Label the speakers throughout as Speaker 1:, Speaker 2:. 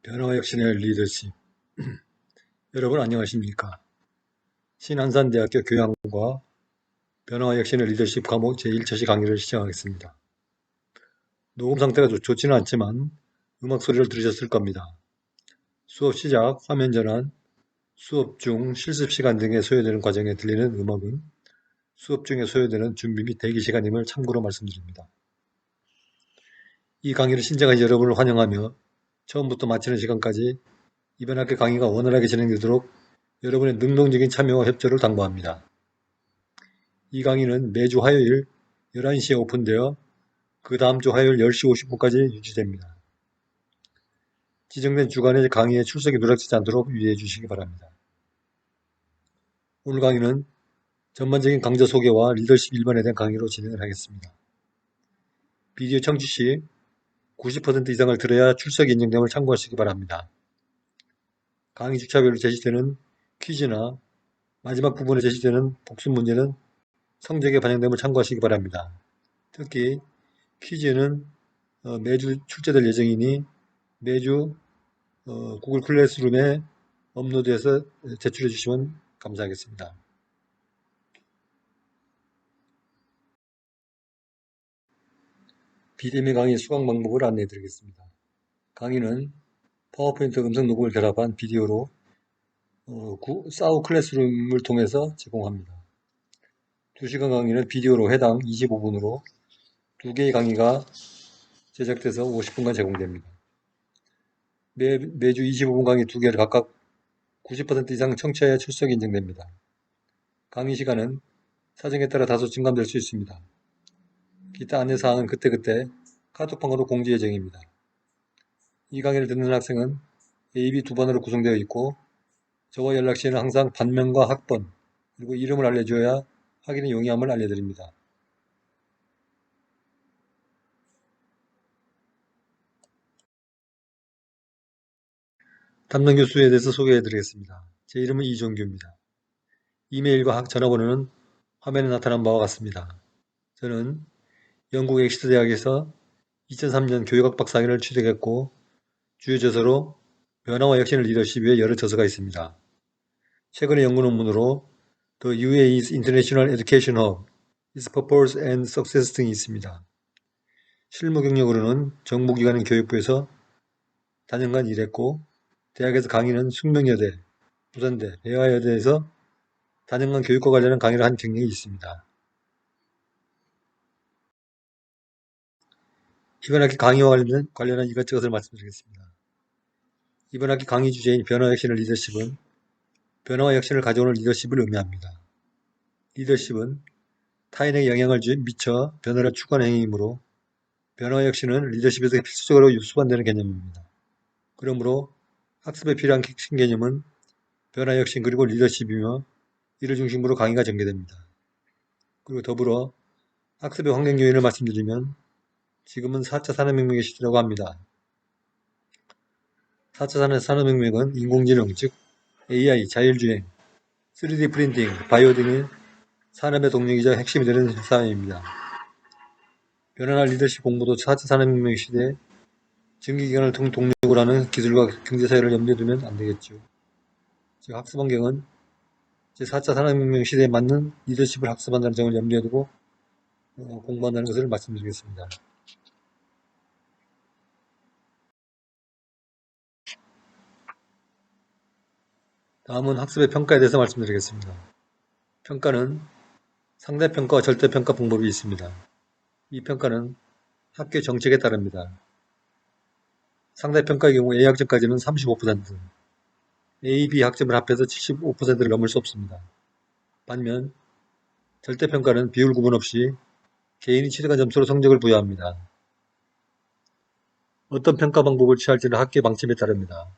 Speaker 1: 변화와 혁신의 리더십. 여러분 안녕하십니까? 신한산대학교 교양과 변화와 혁신의 리더십 과목 제1처시 강의를 시작하겠습니다. 녹음 상태가 좋지는 않지만 음악 소리를 들으셨을 겁니다. 수업 시작, 화면 전환, 수업 중 실습 시간 등에 소요되는 과정에 들리는 음악은 수업 중에 소요되는 준비 및 대기 시간임을 참고로 말씀드립니다. 이 강의를 신청하신 여러분을 환영하며 처음부터 마치는 시간까지 이번 학기 강의가 원활하게 진행되도록 여러분의 능동적인 참여와 협조를 당부합니다. 이 강의는 매주 화요일 11시에 오픈되어 그 다음 주 화요일 10시 50분까지 유지됩니다. 지정된 주간에 강의에 출석이 누락되지 않도록 유의해 주시기 바랍니다. 오늘 강의는 전반적인 강좌 소개와 리더십 1번에 대한 강의로 진행을 하겠습니다. 비디오 청취 시 90% 이상을 들어야 출석이 인정됨을 참고하시기 바랍니다. 강의 주차별로 제시되는 퀴즈나 마지막 부분에 제시되는 복습 문제는 성적에 반영됨을 참고하시기 바랍니다. 특히 퀴즈는 매주 출제될 예정이니 매주 구글 클래스룸에 업로드해서 제출해 주시면 감사하겠습니다. 비대면 강의 수강 방법을 안내해 드리겠습니다. 강의는 파워포인트 음성 녹음을 결합한 비디오로 사우 클래스룸을 통해서 제공합니다. 2시간 강의는 비디오로 해당 25분으로 2개의 강의가 제작돼서 50분간 제공됩니다. 매주 25분 강의 2개를 각각 90% 이상 청취해야 출석이 인정됩니다. 강의 시간은 사정에 따라 다소 증감될 수 있습니다. 기타 안내사항은 그때그때 카톡방으로 공지 예정입니다. 이 강의를 듣는 학생은 A, B 두 반으로 구성되어 있고 저와 연락 시에는 항상 반면과 학번 그리고 이름을 알려줘야 확인의 용이함을 알려드립니다. 담당 교수에 대해서 소개해드리겠습니다. 제 이름은 이종규입니다. 이메일과 전화번호는 화면에 나타난 바와 같습니다. 저는 영국 엑시터 대학에서 2003년 교육학 박사학위를 취득했고 주요 저서로 변화와 혁신을 리더십 위에 여러 저서가 있습니다. 최근의 연구 논문으로 The UAE's International Education Hub, Its Purpose and Success 등이 있습니다. 실무 경력으로는 정부기관인 교육부에서 4년간 일했고 대학에서 강의는 숙명여대, 부산대, 대화여대에서 4년간 교육과 관련한 강의를 한 경력이 있습니다. 이번 학기 강의와 관련한 이것저것을 말씀드리겠습니다. 이번 학기 강의 주제인 변화와 혁신의 리더십은 변화와 혁신을 가져오는 리더십을 의미합니다. 리더십은 타인에게 영향을 미쳐 변화를 추구하는 행위이므로 변화와 혁신은 리더십에서 필수적으로 수반되는 개념입니다. 그러므로 학습에 필요한 핵심 개념은 변화, 혁신 그리고 리더십이며 이를 중심으로 강의가 전개됩니다. 그리고 더불어 학습의 환경 요인을 말씀드리면 지금은 4차 산업혁명의 시대라고 합니다. 4차 산업혁명은 인공지능, 즉 AI, 자율주행, 3D 프린팅, 바이오 등의 산업의 동력이자 핵심이 되는 사회입니다. 변화나 리더십 공부도 4차 산업혁명 시대에 증기기관을 동력으로 하는 기술과 경제사회를 염두에 두면 안되겠죠. 즉 학습 환경은 제4차 산업혁명 시대에 맞는 리더십을 학습한다는 점을 염두에 두고 공부한다는 것을 말씀드리겠습니다. 다음은 학습의 평가에 대해서 말씀드리겠습니다. 평가는 상대평가와 절대평가 방법이 있습니다. 이 평가는 학교 정책에 따릅니다. 상대평가의 경우 A학점까지는 35%, A, B 학점을 합해서 75%를 넘을 수 없습니다. 반면 절대평가는 비율 구분 없이 개인이 취득한 점수로 성적을 부여합니다. 어떤 평가 방법을 취할지는 학교 방침에 따릅니다.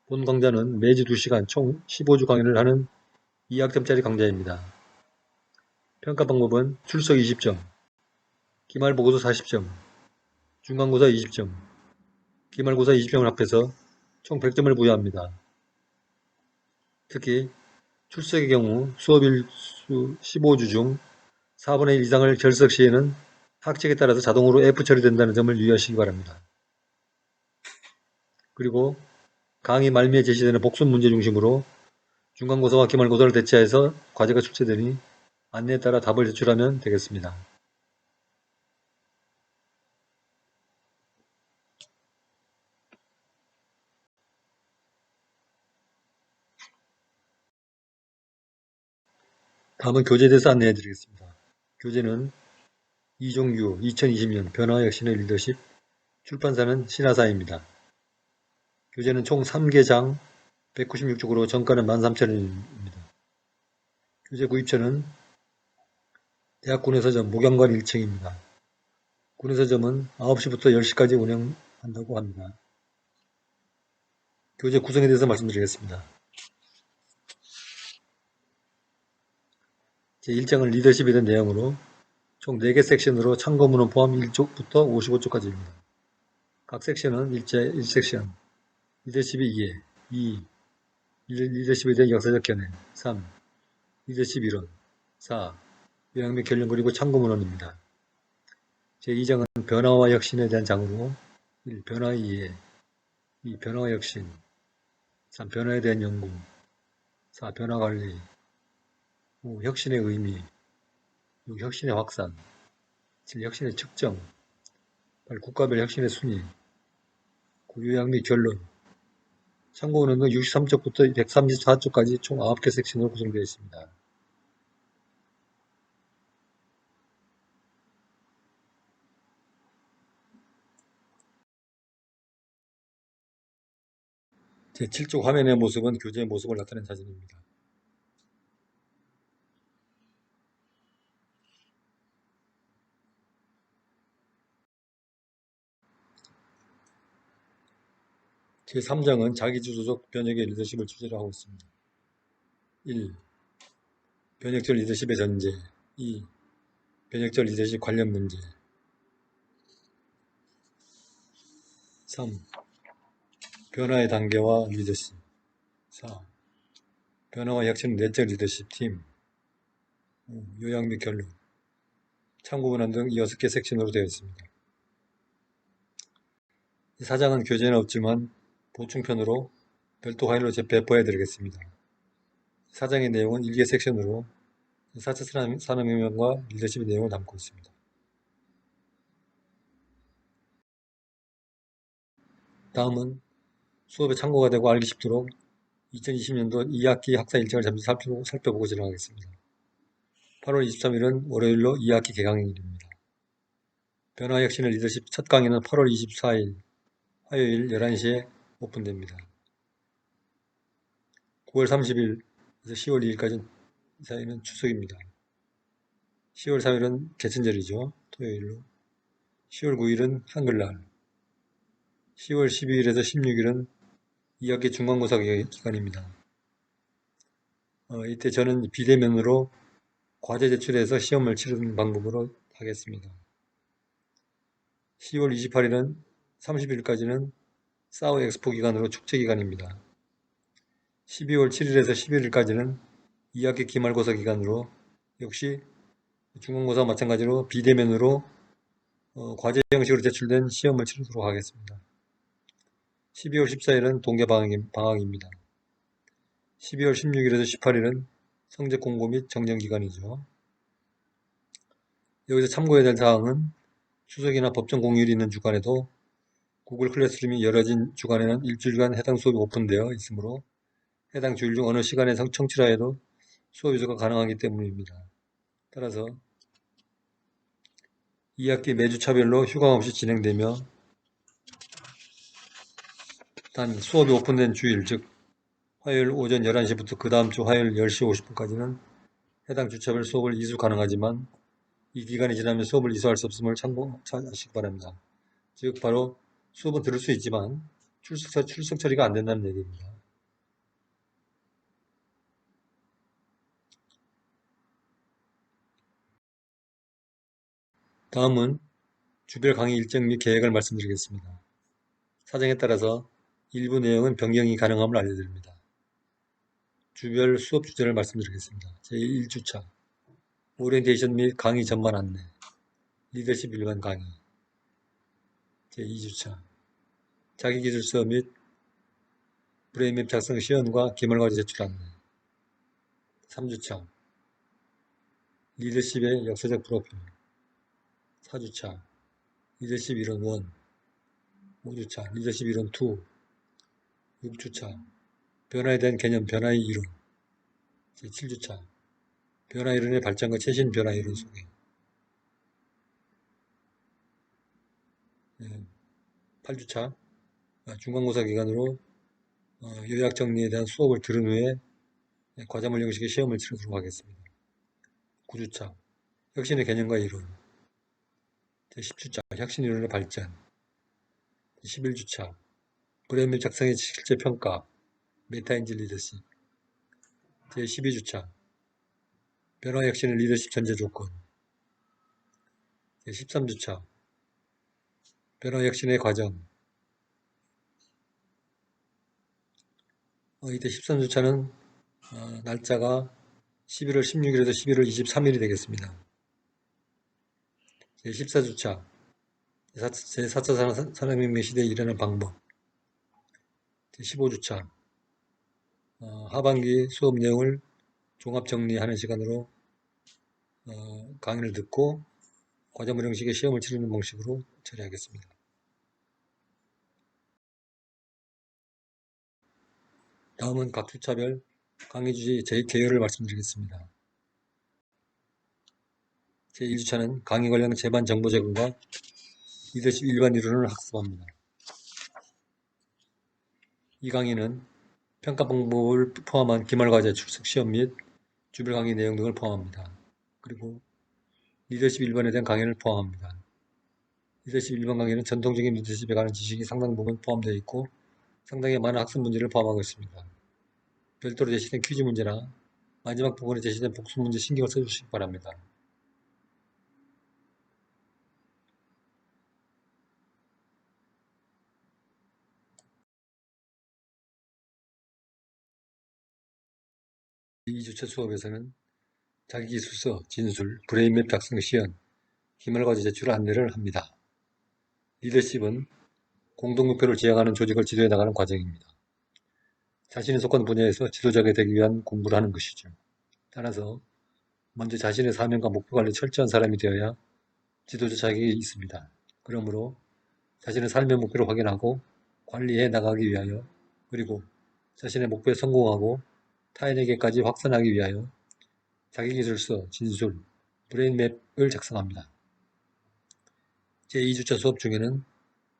Speaker 1: 본 강좌는 매주 2시간 총 15주 강의를 하는 2학점짜리 강좌입니다. 평가 방법은 출석 20점, 기말보고서 40점, 중간고사 20점, 기말고사 20점을 합해서 총 100점을 부여합니다. 특히 출석의 경우 수업일수 15주 중 4분의 1 이상을 결석 시에는 학칙에 따라서 자동으로 F 처리된다는 점을 유의하시기 바랍니다. 그리고 강의 말미에 제시되는 복습 문제 중심으로 중간고사와 기말고사를 대체해서 과제가 출제되니 안내에 따라 답을 제출하면 되겠습니다. 다음은 교재에 대해서 안내해 드리겠습니다. 교재는 이종규 2020년 변화와 혁신의 리더십, 출판사는 신화사입니다. 교재는 총 3개장 196쪽으로 정가는 13,000원입니다. 교재 구입처는 대학 군의서점 목양관 1층입니다. 군의서점은 9시부터 10시까지 운영한다고 합니다. 교재 구성에 대해서 말씀드리겠습니다. 제1장은 리더십에 대한 내용으로 총 4개 섹션으로 참고문헌 포함 1쪽부터 55쪽까지입니다. 각 섹션은 1섹션, 리더십의 이해, 2. 리더십에 대한 역사적 견해, 3. 리더십 이론, 4. 요약 및 결론 그리고 참고문헌입니다. 제2장은 변화와 혁신에 대한 장으로 1. 변화의 이해, 2. 변화와 혁신, 3. 변화에 대한 연구, 4. 변화 관리, 5. 혁신의 의미, 6. 혁신의 확산, 7. 혁신의 측정, 8. 국가별 혁신의 순위, 9. 요약 및 결론. 참고문헌은 63쪽부터 134쪽까지 총 9개 섹션으로 구성되어 있습니다. 제7쪽 화면의 모습은 교재의 모습을 나타낸 사진입니다. 제3장은 자기주도적 변혁의 리더십을 주제로 하고 있습니다. 1. 변혁적 리더십의 전제. 2. 변혁적 리더십 관련 문제. 3. 변화의 단계와 리더십. 4. 변화와 혁신 내적 리더십 팀. 5. 요약 및 결론. 참고문헌 등 6개 섹션으로 되어 있습니다. 4장은 교재는 없지만 보충편으로 별도 파일로 배포해 드리겠습니다. 4장의 내용은 1개 섹션으로 4차 산업혁명과 리더십의 내용을 담고 있습니다. 다음은 수업에 참고가 되고 알기 쉽도록 2020년도 2학기 학사 일정을 잠시 살펴보고 진행하겠습니다. 8월 23일은 월요일로 2학기 개강일입니다. 변화혁신의 리더십 첫 강의는 8월 24일 화요일 11시에 오픈됩니다. 9월 30일에서 10월 2일까지 사이는 추석입니다. 10월 3일은 개천절이죠. 토요일로. 10월 9일은 한글날. 10월 12일에서 16일은 2학기 중간고사 기간입니다. 이때 저는 비대면으로 과제 제출해서 시험을 치르는 방법으로 하겠습니다. 10월 28일은 30일까지는 사우 엑스포 기간으로 축제 기간입니다. 12월 7일에서 11일까지는 2학기 기말고사 기간으로 역시 중간고사와 마찬가지로 비대면으로 과제 형식으로 제출된 시험을 치르도록 하겠습니다. 12월 14일은 동계방학입니다. 12월 16일에서 18일은 성적 공고 및 정정 기간이죠. 여기서 참고해야 될 사항은 추석이나 법정 공휴일이 있는 주간에도 구글 클래스룸이 열어진 주간에는 일주일간 해당 수업이 오픈되어 있으므로 해당 주일 중 어느 시간에 청취라 해도 수업 이수가 가능하기 때문입니다. 따라서 2학기 매주 차별로 휴강 없이 진행되며 단 수업이 오픈된 주일, 즉 화요일 오전 11시부터 그 다음 주 화요일 10시 50분까지는 해당 주차별 수업을 이수 가능하지만 이 기간이 지나면 수업을 이수할 수 없음을 참고하시기 바랍니다. 즉 바로 수업은 들을 수 있지만 출석 처리가 안 된다는 얘기입니다. 다음은 주별 강의 일정 및 계획을 말씀드리겠습니다. 사정에 따라서 일부 내용은 변경이 가능함을 알려드립니다. 주별 수업 주제를 말씀드리겠습니다. 제1주차 오리엔테이션 및 강의 전반 안내 리더십 일반 강의 제2주차 자기기술서 및 브레인맵 작성 시연과 기말과제 제출 안내 3주차 리더십의 역사적 프로필 4주차 리더십 이론 1 5주차 리더십 이론 2 6주차 변화에 대한 개념 변화의 이론 제7주차 변화 이론의 발전과 최신 변화 이론 소개 8주차 중간고사 기간으로 요약 정리에 대한 수업을 들은 후에 과자물 형식의 시험을 치르도록 하겠습니다. 9주차 혁신의 개념과 이론 제10주차 혁신 이론의 발전 11주차 브레인맵 작성의 실제 평가 메타인지 리더십 제12주차 변화 혁신의 리더십 전제 조건 제13주차 변화 혁신의 과정 이때 13주차는 날짜가 11월 16일에서 11월 23일이 되겠습니다. 제14주차 제4차 산업혁명 시대에 일어난 방법 제15주차 하반기 수업 내용을 종합정리하는 시간으로 강의를 듣고 과자물 형식의 시험을 치르는 방식으로 처리하겠습니다. 다음은 각 주차별 강의 주제 계열을 말씀드리겠습니다. 제1주차는 강의 관련 제반 정보 제공과 리더십 일반 이론을 학습합니다. 이 강의는 평가 방법을 포함한 기말과제 출석 시험 및 주별 강의 내용 등을 포함합니다. 그리고 리더십 일반에 대한 강의를 포함합니다. 리더십 일반 강의는 전통적인 리더십에 관한 지식이 상당 부분 포함되어 있고 상당히 많은 학습 문제를 포함하고 있습니다. 별도로 제시된 퀴즈 문제나 마지막 부분에 제시된 복수 문제 신경을 써주시기 바랍니다. 이 2주차 수업에서는 자기기술서, 진술, 브레인맵 작성 시연, 기말과제 제출 안내를 합니다. 리더십은 공동목표를 지향하는 조직을 지도해 나가는 과정입니다. 자신이 속한 분야에서 지도자가 되기 위한 공부를 하는 것이죠. 따라서 먼저 자신의 사명과 목표 관리 철저한 사람이 되어야 지도자 자격이 있습니다. 그러므로 자신의 삶의 목표를 확인하고 관리해 나가기 위하여 그리고 자신의 목표에 성공하고 타인에게까지 확산하기 위하여 자기기술서, 진술, 브레인맵을 작성합니다. 제2주차 수업 중에는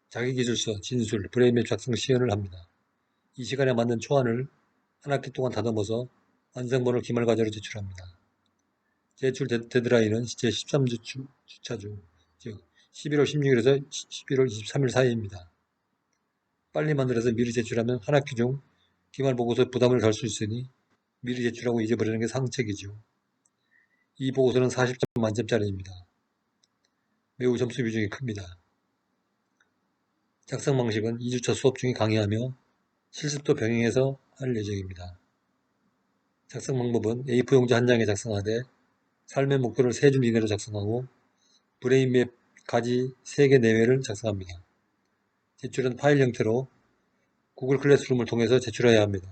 Speaker 1: 자기기술서, 진술, 브레인맵 작성 시연을 합니다. 이 시간에 맞는 초안을 한 학기 동안 다듬어서 완성본을 기말과제로 제출합니다. 제출 데드라인은 제13주차 중, 즉 11월 16일에서 11월 23일 사이입니다. 빨리 만들어서 미리 제출하면 한 학기 중 기말보고서에 부담을 덜 수 있으니 미리 제출하고 잊어버리는 게 상책이죠. 이 보고서는 40점 만점짜리입니다. 매우 점수 비중이 큽니다. 작성 방식은 2주차 수업 중에 강의하며 실습도 병행해서 할 예정입니다. 작성 방법은 A4 용지 한 장에 작성하되 삶의 목표를 3줄 이내로 작성하고 브레인맵 가지 3개 내외를 작성합니다. 제출은 파일 형태로 구글 클래스룸을 통해서 제출해야 합니다.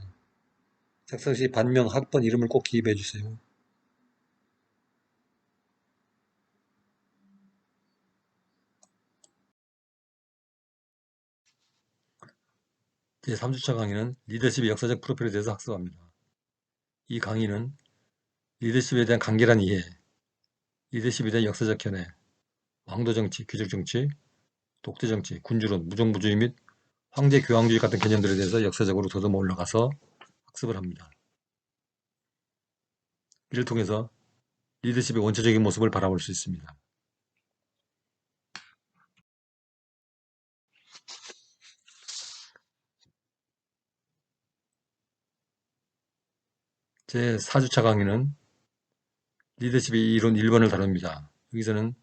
Speaker 1: 작성 시 반명, 학번, 이름을 꼭 기입해 주세요. 제3주차 강의는 리더십의 역사적 프로필에 대해서 학습합니다. 이 강의는 리더십에 대한 간결한 이해, 리더십에 대한 역사적 견해, 왕도정치, 귀족정치, 독재정치, 군주론, 무정부주의 및 황제교황주의 같은 개념들에 대해서 역사적으로 더듬어 올라가서 학습을 합니다. 이를 통해서 리더십의 원초적인 모습을 바라볼 수 있습니다. 제4주차 강의는 리더십의 이론 1번을 다룹니다. 여기서는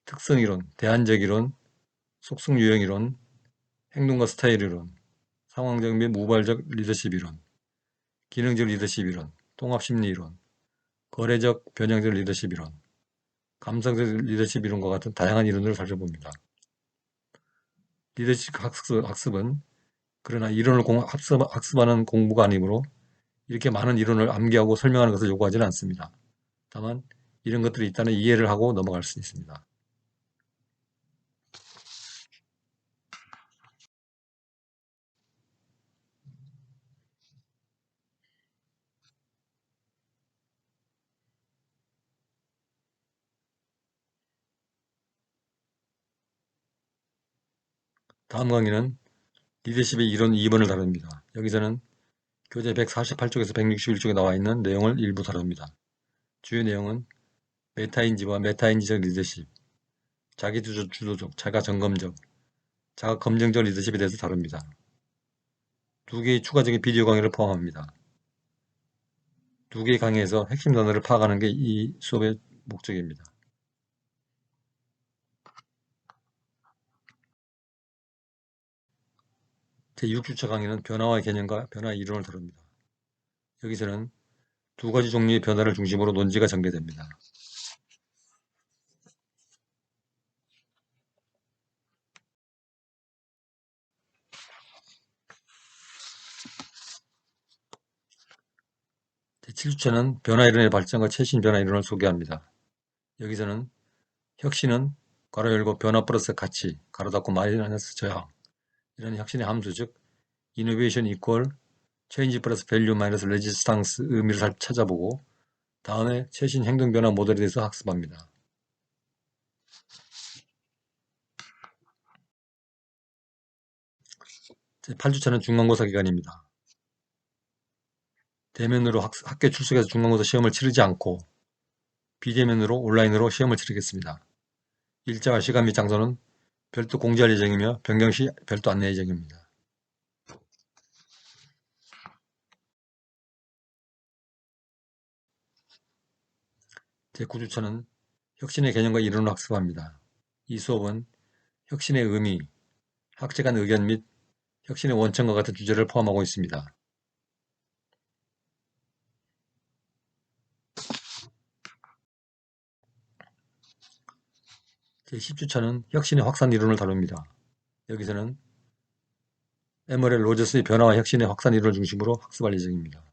Speaker 1: 특성이론, 대안적 이론, 속성유형이론, 행동과 스타일이론, 상황적 및 모발적 리더십 이론, 기능적 리더십 이론, 통합심리이론, 거래적 변형적 리더십 이론, 감성적 리더십 이론과 같은 다양한 이론을 살펴봅니다. 리더십 학습은 그러나 이론을 학습하는 공부가 아니므로 이렇게 많은 이론을 암기하고 설명하는 것을 요구하지는 않습니다. 다만 이런 것들이 있다는 이해를 하고 넘어갈 수 있습니다. 다음 강의는 리더십의 이론 2번을 다룹니다. 여기서는 교재 148쪽에서 161쪽에 나와 있는 내용을 일부 다룹니다. 주요 내용은 메타인지와 메타인지적 리더십, 자기주도적, 자가점검적, 자가검증적 리더십에 대해서 다룹니다. 2개의 추가적인 비디오 강의를 포함합니다. 2개의 강의에서 핵심 단어를 파악하는 게 이 수업의 목적입니다. 제6주차 강의는 변화의 개념과 변화의 이론을 다룹니다. 여기서는 2가지 종류의 변화를 중심으로 논지가 전개됩니다. 제7주차는 변화이론의 발전과 최신 변화이론을 소개합니다. 여기서는 혁신은 괄호 열고 변화 플러스 가치, 가로 닫고 마이너스 저항, 이런 혁신의 함수, 즉 이노베이션 이퀄 체인지 플러스 밸류 마이너스 레지스탕스 의미를 찾아보고 다음에 최신 행동 변화 모델에 대해서 학습합니다. 제8주차는 중간고사 기간입니다. 대면으로 학교 출석해서 중간고사 시험을 치르지 않고 비대면으로 온라인으로 시험을 치르겠습니다. 일자와 시간 및 장소는 별도 공지할 예정이며 변경 시 별도 안내 예정입니다. 제9주차는 혁신의 개념과 이론을 학습합니다. 이 수업은 혁신의 의미, 학제 간 의견 및 혁신의 원천과 같은 주제를 포함하고 있습니다. 제10주차는 혁신의 확산 이론을 다룹니다. 여기서는 에머렐 로저스의 변화와 혁신의 확산 이론을 중심으로 학습할 예정입니다.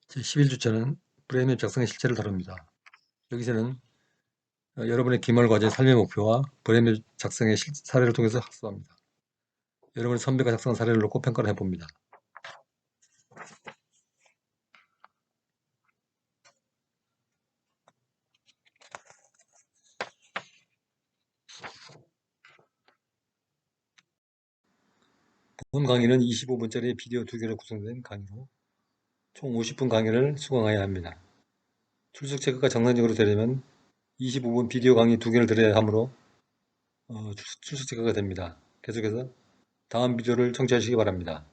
Speaker 1: 제11주차는 브레인맵 작성의 실체를 다룹니다. 여기서는 여러분의 기말 과제 삶의 목표와 브레인맵 작성의 사례를 통해서 학습합니다. 여러분의 선배가 작성한 사례를 놓고 평가를 해봅니다. 본 강의는 25분짜리 비디오 2개로 구성된 강의로 총 50분 강의를 수강해야 합니다. 출석 체크가 정상적으로 되려면 25분 비디오 강의 2개를 들어야 하므로 출석 체크가 됩니다. 계속해서 다음 비디오를 청취하시기 바랍니다.